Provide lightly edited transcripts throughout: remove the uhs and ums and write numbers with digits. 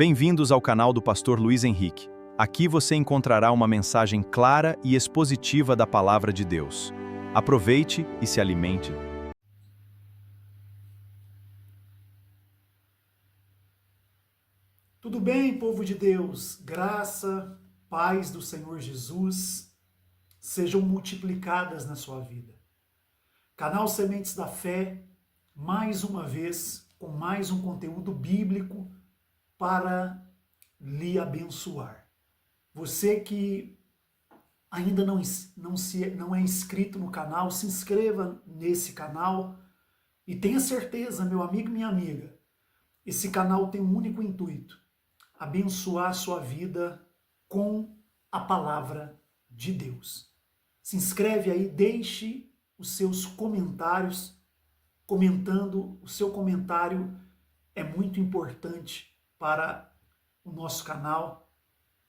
Bem-vindos ao canal do Pastor Luiz Henrique. Aqui você encontrará uma mensagem clara e expositiva da Palavra de Deus. Aproveite e se alimente. Tudo bem, povo de Deus? Graça, paz do Senhor Jesus sejam multiplicadas na sua vida. Canal Sementes da Fé, mais uma vez, com mais um conteúdo bíblico para lhe abençoar. Você que ainda não é inscrito no canal, se inscreva nesse canal e tenha certeza, meu amigo e minha amiga, esse canal tem um único intuito: abençoar a sua vida com a palavra de Deus. Se inscreve aí, deixe os seus comentários, comentando. O seu comentário é muito importante para o nosso canal.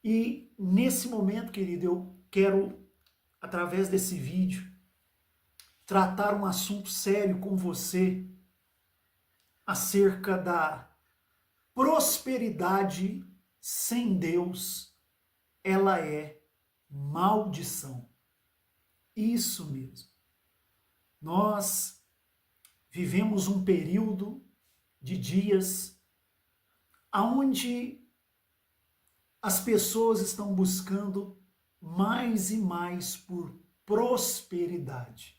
E nesse momento, querido, eu quero, através desse vídeo, tratar um assunto sério com você acerca da prosperidade sem Deus. Ela é maldição. Isso mesmo. Nós vivemos um período de dias onde as pessoas estão buscando mais e mais por prosperidade.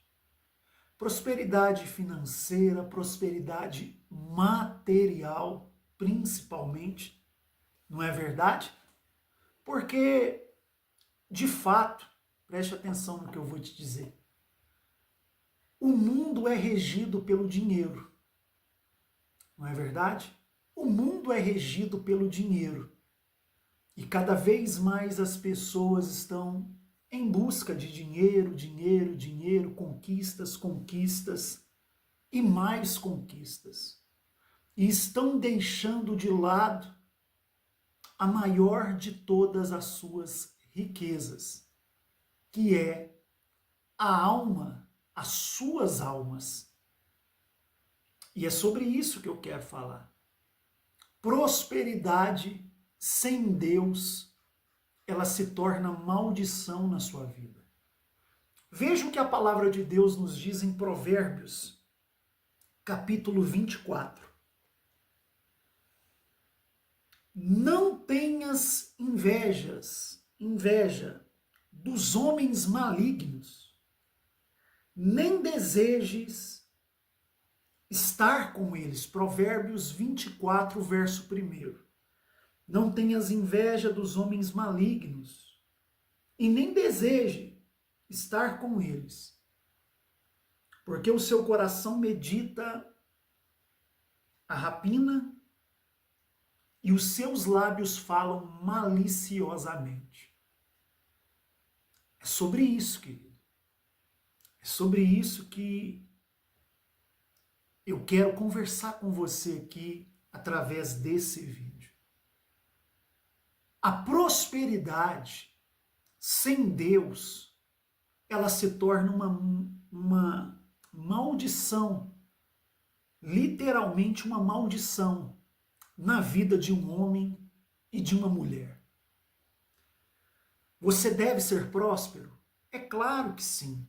Prosperidade financeira, prosperidade material, principalmente. Não é verdade? Porque, de fato, preste atenção no que eu vou te dizer. O mundo é regido pelo dinheiro. Não é verdade? O mundo é regido pelo dinheiro. E cada vez mais as pessoas estão em busca de dinheiro, dinheiro, dinheiro, conquistas, conquistas e mais conquistas. E estão deixando de lado a maior de todas as suas riquezas, que é a alma, as suas almas. E é sobre isso que eu quero falar. Prosperidade sem Deus, ela se torna maldição na sua vida. Veja o que a palavra de Deus nos diz em Provérbios, capítulo 24. Não tenhas inveja dos homens malignos, nem desejes estar com eles. Provérbios 24, verso 1. Não tenhas inveja dos homens malignos, e nem deseje estar com eles, porque o seu coração medita a rapina e os seus lábios falam maliciosamente. É sobre isso, querido. É sobre isso que eu quero conversar com você aqui através desse vídeo. A prosperidade sem Deus, ela se torna uma maldição, literalmente uma maldição na vida de um homem e de uma mulher. Você deve ser próspero? É claro que sim.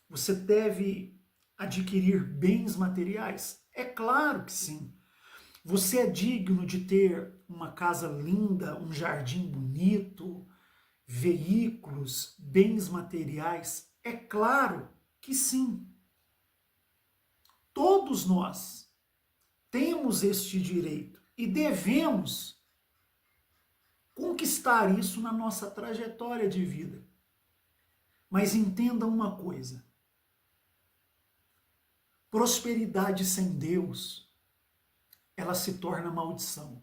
Você deve adquirir bens materiais? É claro que sim. Você é digno de ter uma casa linda, um jardim bonito, veículos, bens materiais? É claro que sim. Todos nós temos este direito e devemos conquistar isso na nossa trajetória de vida. Mas entenda uma coisa: prosperidade sem Deus, ela se torna maldição.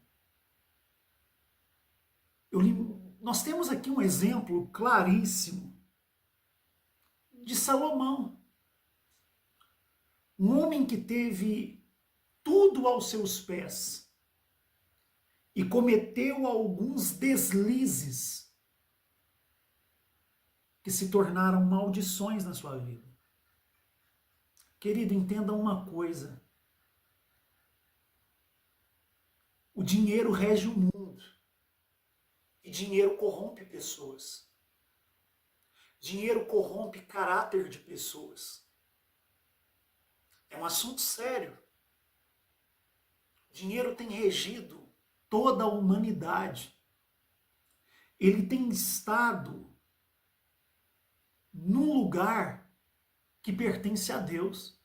Nós temos aqui um exemplo claríssimo de Salomão. Um homem que teve tudo aos seus pés e cometeu alguns deslizes que se tornaram maldições na sua vida. Querido, entenda uma coisa: O dinheiro rege o mundo. E dinheiro corrompe pessoas. Dinheiro corrompe caráter de pessoas. É um assunto sério. Dinheiro tem regido toda a humanidade. Ele tem estado num lugar que pertence a Deus.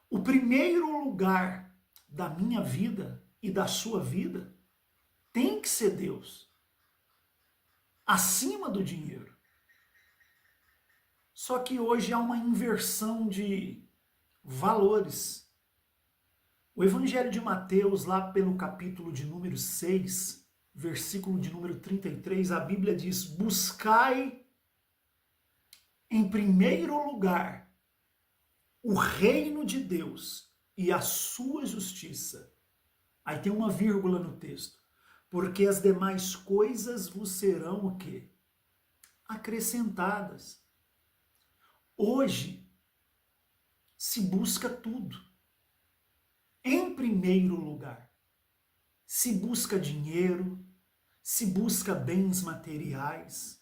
O primeiro lugar da minha vida e da sua vida tem que ser Deus, acima do dinheiro. Só que hoje há uma inversão de valores. O Evangelho de Mateus, lá pelo capítulo de número 6, versículo de número 33, a Bíblia diz: buscai em primeiro lugar o reino de Deus e a sua justiça. Aí tem uma vírgula no texto. Porque as demais coisas vos serão o quê? Acrescentadas. Hoje se busca tudo. Em primeiro lugar, se busca dinheiro, se busca bens materiais,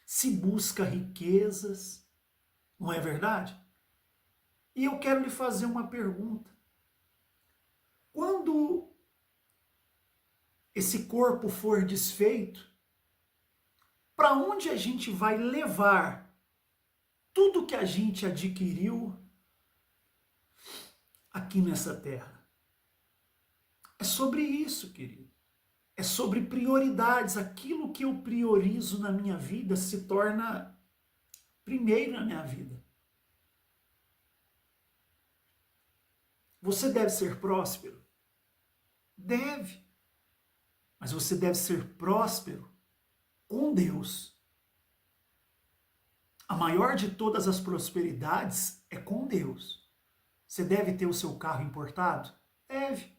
se busca riquezas, não é verdade? E eu quero lhe fazer uma pergunta. Quando esse corpo for desfeito, para onde a gente vai levar tudo que a gente adquiriu aqui nessa terra? É sobre isso, querido. É sobre prioridades. Aquilo que eu priorizo na minha vida se torna primeiro na minha vida. Você deve ser próspero? Deve. Mas você deve ser próspero com Deus. A maior de todas as prosperidades é com Deus. Você deve ter o seu carro importado? Deve.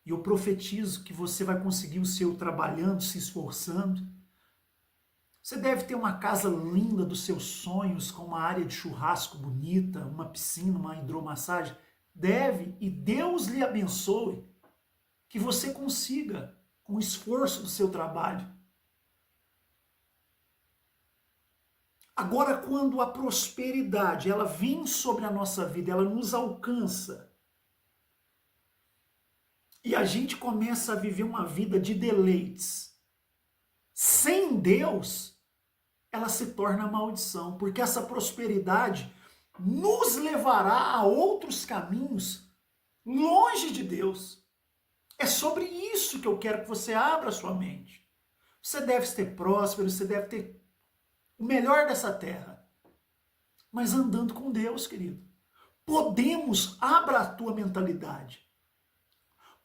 E eu profetizo que você vai conseguir o seu trabalhando, se esforçando. Você deve ter uma casa linda dos seus sonhos, com uma área de churrasco bonita, uma piscina, uma hidromassagem. Deve, e Deus lhe abençoe, que você consiga, com o esforço do seu trabalho. Agora, quando a prosperidade ela vem sobre a nossa vida, ela nos alcança, e a gente começa a viver uma vida de deleites, sem Deus, ela se torna maldição, porque essa prosperidade nos levará a outros caminhos longe de Deus. É sobre isso que eu quero que você abra a sua mente. Você deve ser próspero, você deve ter o melhor dessa terra, mas andando com Deus, querido. Abra a tua mentalidade.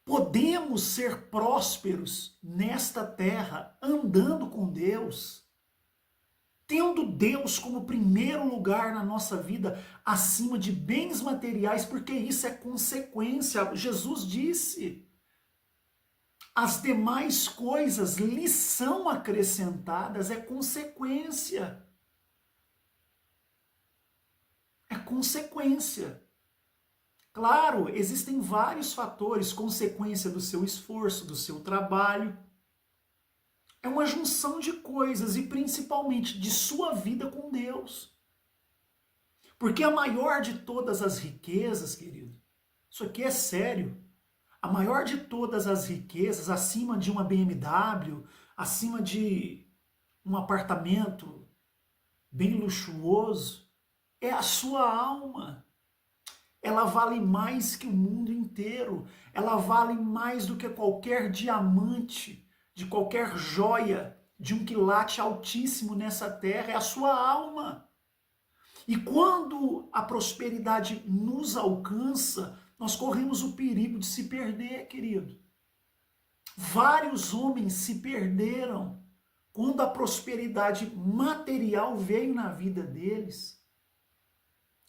Podemos ser prósperos nesta terra, andando com Deus, tendo Deus como primeiro lugar na nossa vida, acima de bens materiais, porque isso é consequência. Jesus disse: as demais coisas lhe são acrescentadas, é consequência. É consequência. Claro, existem vários fatores, consequência do seu esforço, do seu trabalho. É uma junção de coisas e principalmente de sua vida com Deus. Porque a maior de todas as riquezas, querido, isso aqui é sério. A maior de todas as riquezas, acima de uma BMW, acima de um apartamento bem luxuoso, é a sua alma. Ela vale mais que o mundo inteiro. Ela vale mais do que qualquer diamante, de qualquer joia, de um quilate altíssimo nessa terra. É a sua alma. E quando a prosperidade nos alcança, nós corremos o perigo de se perder, querido. Vários homens se perderam quando a prosperidade material veio na vida deles.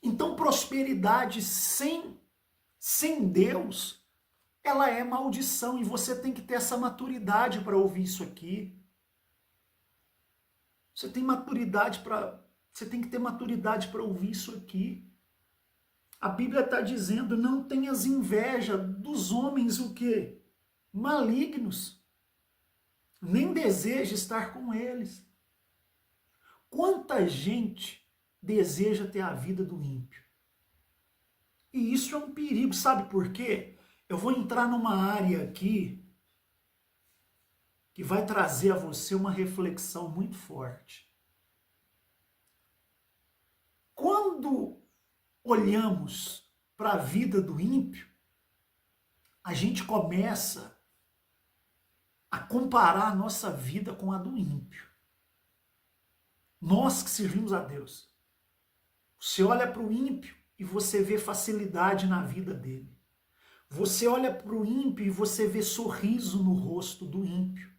Então, prosperidade sem Deus, ela é maldição. E você tem que ter essa maturidade para ouvir isso aqui. Você tem que ter maturidade para ouvir isso aqui. A Bíblia está dizendo: não tenhas inveja dos homens o quê? malignos, nem deseja estar com eles. Quanta gente deseja ter a vida do ímpio? E isso é um perigo, sabe por quê? Eu vou entrar numa área aqui que vai trazer a você uma reflexão muito forte. Quando olhamos para a vida do ímpio, a gente começa a comparar a nossa vida com a do ímpio. Nós que servimos a Deus. Você olha para o ímpio e você vê facilidade na vida dele. Você olha para o ímpio e você vê sorriso no rosto do ímpio.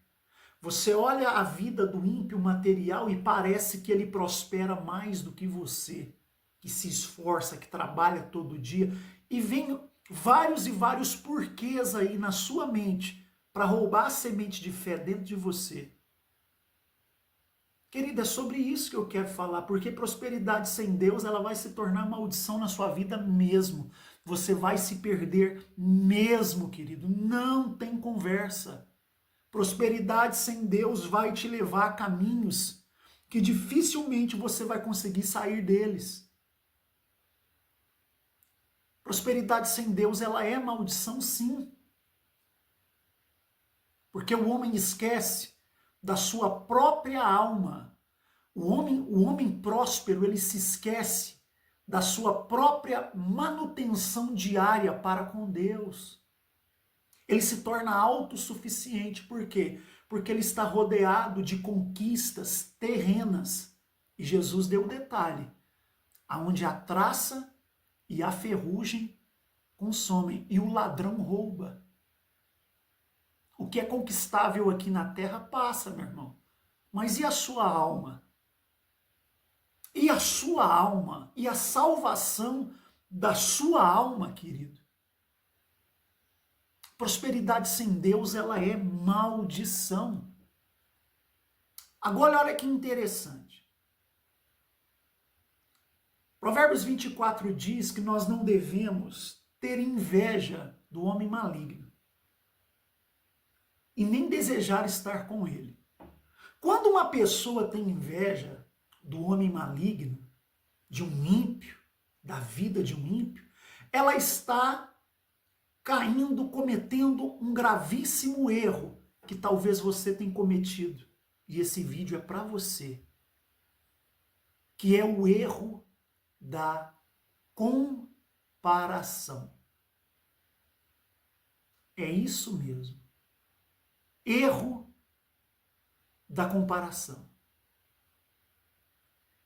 Você olha a vida do ímpio material e parece que ele prospera mais do que você, que se esforça, que trabalha todo dia, e vem vários e vários porquês aí na sua mente para roubar a semente de fé dentro de você. Querida, é sobre isso que eu quero falar, porque prosperidade sem Deus, ela vai se tornar maldição na sua vida mesmo. Você vai se perder mesmo, querido. Não tem conversa. Prosperidade sem Deus vai te levar a caminhos que dificilmente você vai conseguir sair deles. Prosperidade sem Deus, ela é maldição, sim. Porque o homem esquece da sua própria alma. O homem próspero, ele se esquece da sua própria manutenção diária para com Deus. Ele se torna autossuficiente. Por quê? Porque ele está rodeado de conquistas terrenas. E Jesus deu o detalhe, aonde a traça e a ferrugem consomem e o ladrão rouba. O que é conquistável aqui na terra passa, meu irmão. Mas e a sua alma? E a sua alma? E a salvação da sua alma, querido? Prosperidade sem Deus, ela é maldição. Agora, olha que interessante. Provérbios 24 diz que nós não devemos ter inveja do homem maligno e nem desejar estar com ele. Quando uma pessoa tem inveja do homem maligno, de um ímpio, da vida de um ímpio, ela está caindo, cometendo um gravíssimo erro que talvez você tenha cometido. E esse vídeo é para você. Que é o erro da comparação. É isso mesmo. Erro da comparação.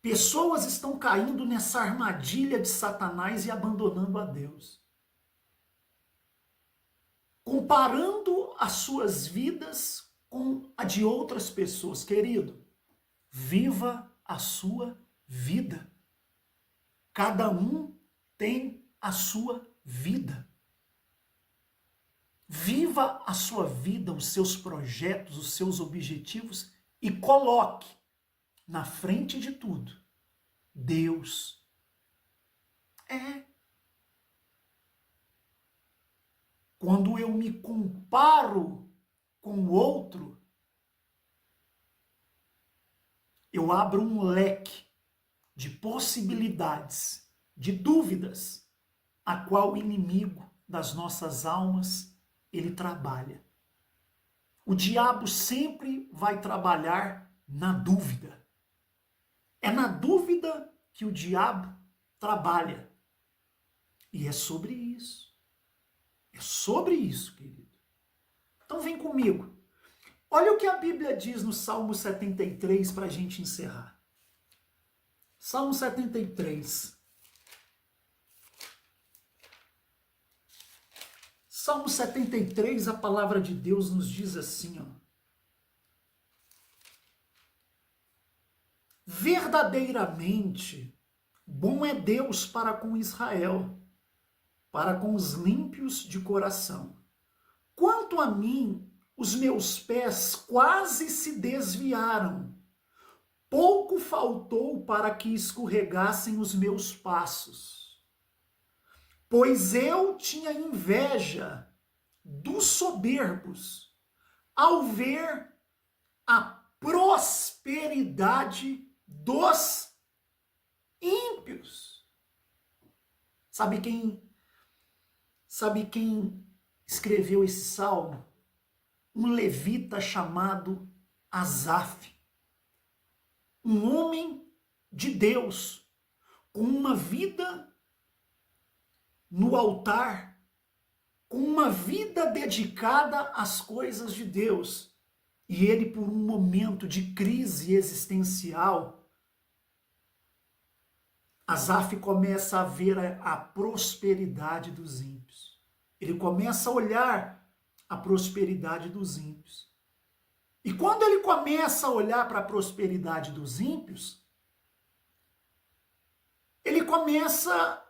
Pessoas estão caindo nessa armadilha de Satanás e abandonando a Deus. Comparando as suas vidas com a de outras pessoas. Querido, viva a sua vida. Cada um tem a sua vida. Viva a sua vida, os seus projetos, os seus objetivos e coloque na frente de tudo Deus. Quando eu me comparo com o outro, eu abro um leque de possibilidades, de dúvidas, a qual o inimigo das nossas almas, ele trabalha. O diabo sempre vai trabalhar na dúvida. É na dúvida que o diabo trabalha. E é sobre isso. É sobre isso, querido. Então vem comigo. Olha o que a Bíblia diz no Salmo 73 para a gente encerrar. Salmo 73. Salmo 73, a palavra de Deus nos diz assim, ó. Verdadeiramente, bom é Deus para com Israel, para com os límpios de coração. Quanto a mim, os meus pés quase se desviaram. Pouco faltou para que escorregassem os meus passos. Pois eu tinha inveja dos soberbos ao ver a prosperidade dos ímpios. Sabe quem escreveu esse salmo? Um levita chamado Asaf. Um homem de Deus, com uma vida no altar, com uma vida dedicada às coisas de Deus. E ele, por um momento de crise existencial, Asaf começa a ver a prosperidade dos ímpios. Ele começa a olhar a prosperidade dos ímpios. E quando ele começa a olhar para a prosperidade dos ímpios, ele começa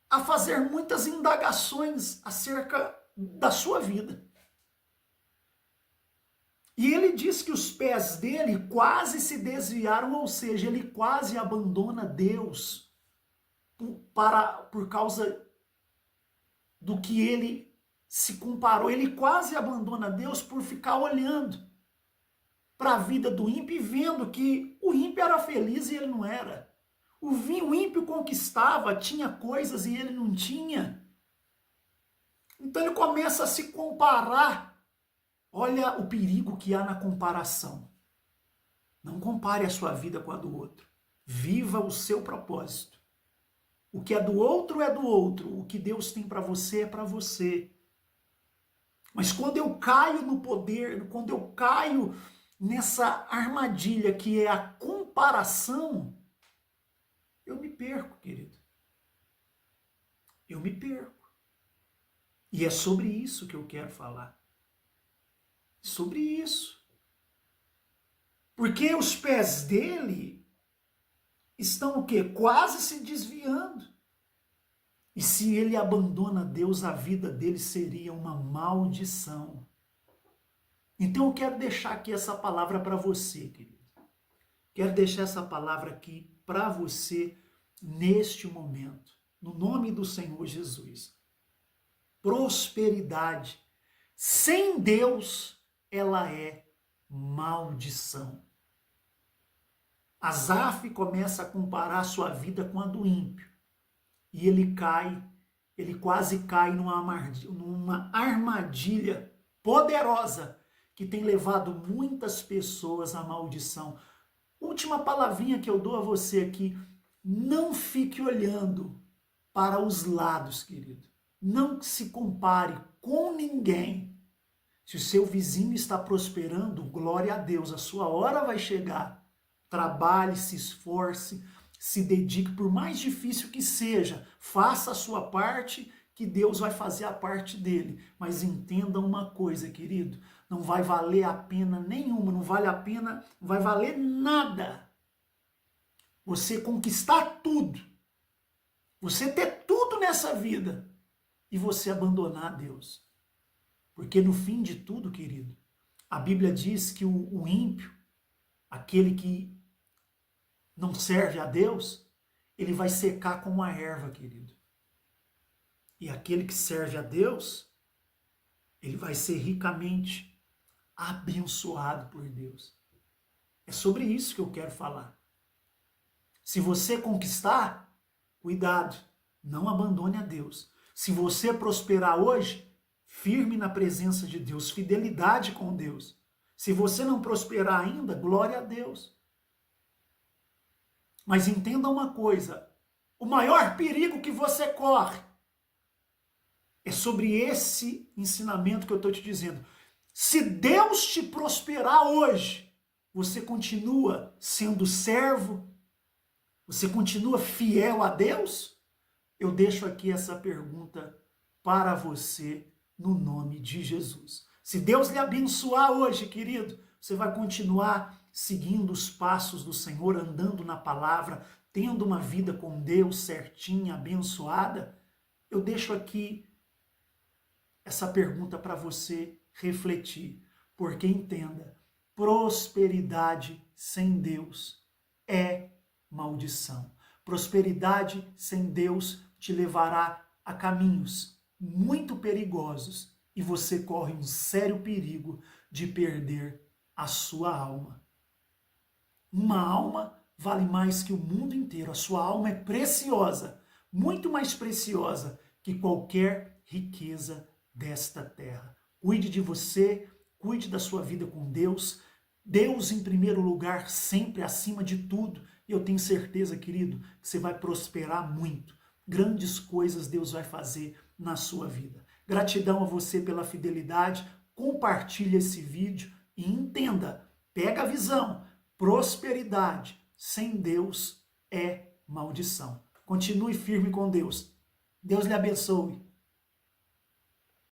a fazer muitas indagações acerca da sua vida. E ele diz que os pés dele quase se desviaram, ou seja, ele quase abandona Deus por causa do que ele se comparou. Ele quase abandona Deus por ficar olhando para a vida do ímpio e vendo que o ímpio era feliz e ele não era. O ímpio conquistava, tinha coisas e ele não tinha. Então ele começa a se comparar. Olha o perigo que há na comparação. Não compare a sua vida com a do outro. Viva o seu propósito. O que é do outro é do outro. O que Deus tem para você é para você. Mas quando eu caio no poder, quando eu caio nessa armadilha que é a comparação, eu me perco, querido. Eu me perco. E é sobre isso que eu quero falar. Sobre isso. Porque os pés dele estão o quê? Quase se desviando. E se ele abandona Deus, a vida dele seria uma maldição. Então eu quero deixar aqui essa palavra para você, querido. Quero deixar essa palavra aqui para você neste momento. No nome do Senhor Jesus. Prosperidade. Sem Deus, ela é maldição. Asaf começa a comparar a sua vida com a do ímpio. E ele quase cai numa armadilha poderosa que tem levado muitas pessoas à maldição. Última palavrinha que eu dou a você aqui, não fique olhando para os lados, querido. Não se compare com ninguém. Se o seu vizinho está prosperando, glória a Deus, a sua hora vai chegar. Trabalhe, se esforce, se dedique, por mais difícil que seja, faça a sua parte, que Deus vai fazer a parte dele. Mas entenda uma coisa, querido, não vai valer a pena nenhuma, não vai valer nada você conquistar tudo, você ter tudo nessa vida e você abandonar Deus. Porque no fim de tudo, querido, a Bíblia diz que o ímpio, aquele que não serve a Deus, ele vai secar como a erva, querido. E aquele que serve a Deus, ele vai ser ricamente abençoado por Deus. É sobre isso que eu quero falar. Se você conquistar, cuidado, não abandone a Deus. Se você prosperar hoje, firme na presença de Deus, fidelidade com Deus. Se você não prosperar ainda, glória a Deus. Mas entenda uma coisa, o maior perigo que você corre é sobre esse ensinamento que eu estou te dizendo. Se Deus te prosperar hoje, você continua sendo servo? Você continua fiel a Deus? Eu deixo aqui essa pergunta para você no nome de Jesus. Se Deus lhe abençoar hoje, querido, você vai continuar seguindo os passos do Senhor, andando na palavra, tendo uma vida com Deus certinha, abençoada? Eu deixo aqui essa pergunta para você refletir, porque entenda, prosperidade sem Deus é maldição. Prosperidade sem Deus te levará a caminhos muito perigosos e você corre um sério perigo de perder a sua alma. Uma alma vale mais que o mundo inteiro. A sua alma é preciosa, muito mais preciosa que qualquer riqueza desta terra. Cuide de você, cuide da sua vida com Deus. Deus em primeiro lugar, sempre acima de tudo. E eu tenho certeza, querido, que você vai prosperar muito. Grandes coisas Deus vai fazer na sua vida. Gratidão a você pela fidelidade. Compartilhe esse vídeo e entenda, pega a visão. Prosperidade sem Deus é maldição. Continue firme com Deus. Deus lhe abençoe.